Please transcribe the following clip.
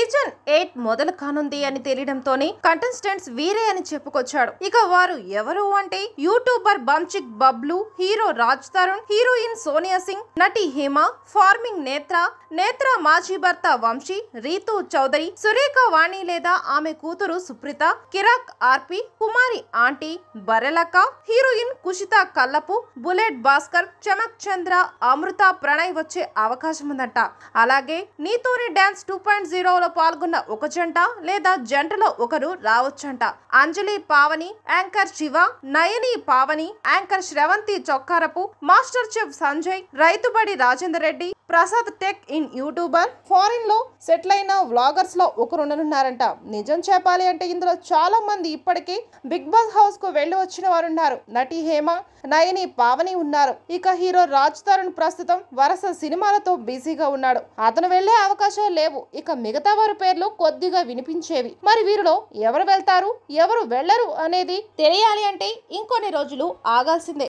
Season 8 మొదలు కానుంది అని తెలియడంతోనే కంటెస్టెంట్స్ వీరే అని చెప్పుకొచ్చాడు. ఇక వారు ఎవరు అంటే YouTuber బంచిక్ Bablu, hero Raj Tarun, heroine Sonia Singh, నటి హిమ, ఫార్మింగ్ నేత్ర మాజీ భర్త వంశీ, రీతు చౌదరి, సురేఖ వాణి లేదా ఆమె కూతురు Supritha, Kiraak RP, Kumari aunty, Barrelakka, heroine Kushitha Kallapu, bullet Bhaskar, Chamak Chandra, Amrutha Pranay వచ్చే అవకాశం ఉందంట. అలాగే నీతోని డాన్స్ 2.0లో పాల్గొన్న ఒక జంట లేదా జంటలో ఒకరు రావచ్చంట. Anjali Pavani, anchor Shiva, Nayani Pavani, anchor Sravanthi Chokkarapu, master chef Sanjay, Raithubadi Rajender Reddy, Prasad tech in YouTuber, foreign లో సెటిల్ అయిన వ్లాగర్స్ లో ఒకరు ఉండనున్నారంట. నిజం చెప్పాలి అంటే ఇందులో చాలా మంది ఇప్పటికే బిగ్ బాస్ హౌస్ కు వెళ్లి వచ్చిన వారు ఉన్నారు. నటి హేమ, నయని పావని ఉన్నారు. ఇక హీరో రాజ్ తరుణ్ ప్రస్తుతం వరుస సినిమాలతో బిజీగా ఉన్నాడు. అతను వెళ్లే అవకాశాలు లేవు. ఇక మిగతా వారి పేర్లు కొద్దిగా వినిపించేవి. మరి వీరిలో ఎవరు వెళ్తారు, ఎవరు వెళ్లరు అనేది తెలియాలి అంటే ఇంకొన్ని రోజులు ఆగాల్సిందే.